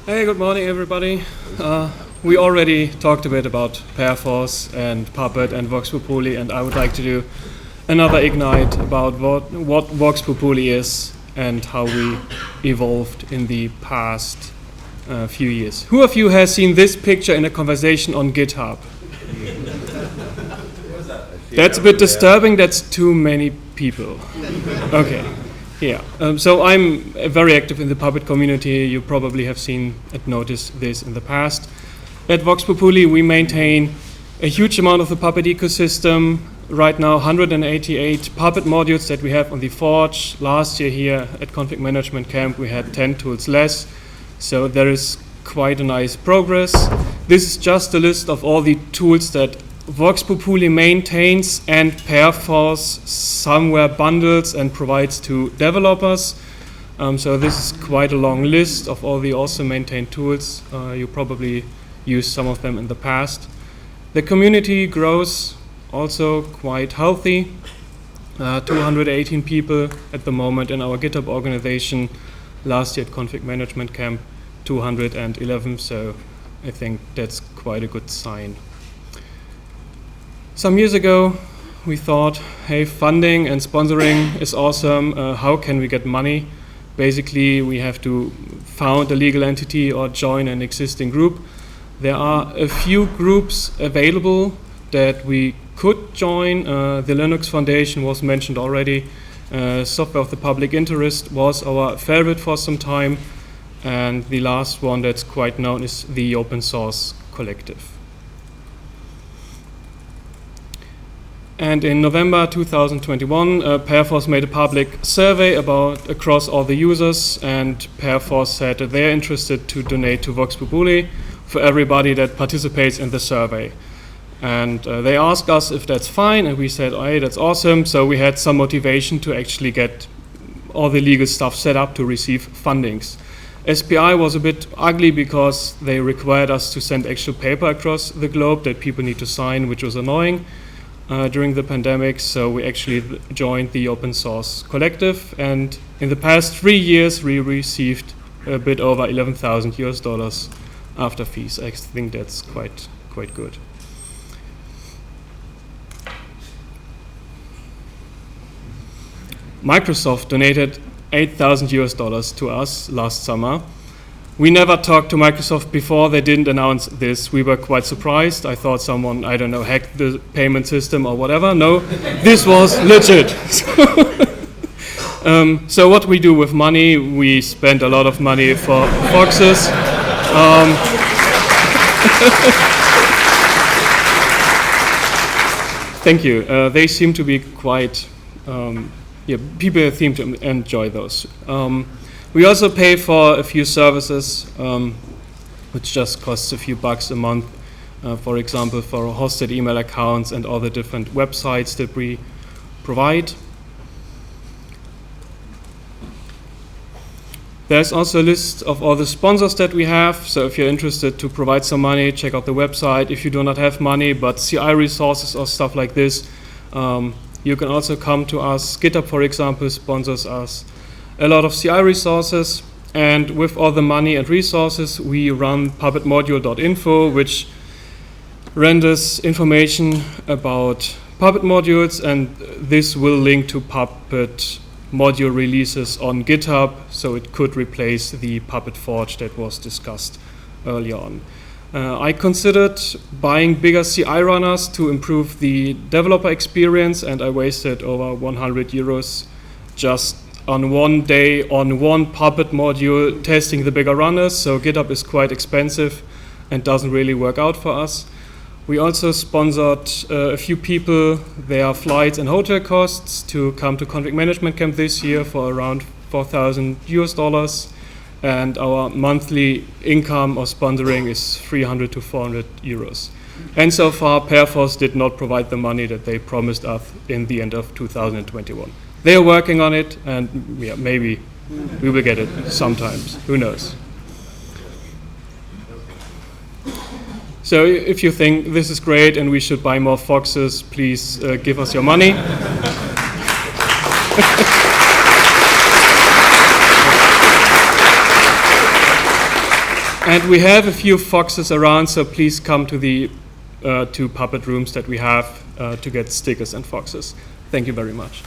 Hey, good morning, everybody. We already talked a bit about Perforce and Puppet and Vox Pupuli, and I would like to do another Ignite about what Vox Pupuli is and how we evolved in the past few years. Who of you has seen this picture in a conversation on GitHub? That's a bit disturbing. That's too many people. Okay. Yeah, so I'm very active in the Puppet community. You probably have seen and noticed this in the past. At Vox Pupuli, we maintain a huge amount of the Puppet ecosystem. Right now, 188 Puppet modules that we have on the Forge. Last year here at ConfigManagement Camp, we had 10 tools less. So there is quite a nice progress. This is just a list of all the tools that Vox Pupuli maintains and Perforce somewhere bundles and provides to developers. So this is quite a long list of all the also maintained tools. You probably used some of them in the past. The community grows also quite healthy. 218 people at the moment in our GitHub organization. Last year at Config Management Camp, 211. So I think that's quite a good sign. Some years ago, we thought, hey, funding and sponsoring is awesome. How can we get money? Basically, we have to found a legal entity or join an existing group. There are a few groups available that we could join. The Linux Foundation was mentioned already. Software of the Public Interest was our favorite for some time. And the last one that's quite known is the Open Source Collective. And in November 2021, Perforce made a public survey across all the users, and Perforce said that they're interested to donate to Vox Pupuli for everybody that participates in the survey. And they asked us if that's fine, and we said, oh, hey, that's awesome. So we had some motivation to actually get all the legal stuff set up to receive fundings. SPI was a bit ugly because they required us to send actual paper across the globe that people need to sign, which was annoying. During the pandemic, so we actually joined the Open Source Collective, and in the past 3 years we received a bit over $11,000 after fees. I think that's quite good. Microsoft donated $8,000 to us last summer. We never talked to Microsoft before. They didn't announce this. We were quite surprised. I thought someone, I don't know, hacked the payment system or whatever. No, this was legit. So what we do with money, we spend a lot of money for foxes. Thank you. They seem to be quite, people seem to enjoy those. We also pay for a few services, which just costs a few bucks a month, for example, for hosted email accounts and all the different websites that we provide. There's also a list of all the sponsors that we have, so if you're interested to provide some money, check out the website. If you do not have money, but CI resources or stuff like this, you can also come to us. GitHub, for example, sponsors us a lot of CI resources, and with all the money and resources, we run puppetmodule.info, which renders information about Puppet modules, and this will link to Puppet module releases on GitHub, so it could replace the Puppet Forge that was discussed earlier on. I considered buying bigger CI runners to improve the developer experience, and I wasted over 100 euros just on one day on one Puppet module testing the bigger runners. So GitHub is quite expensive and doesn't really work out for us. We also sponsored a few people their flights and hotel costs to come to Config Management Camp this year for around $4,000, and our monthly income or sponsoring is 300 to 400 euros. And so far, Perforce did not provide the money that they promised us in the end of 2021. They are working on it, and yeah, maybe we will get it sometimes. Who knows? So if you think this is great and we should buy more foxes, please give us your money. And we have a few foxes around, so please come to the 2 puppet rooms that we have to get stickers and foxes. Thank you very much.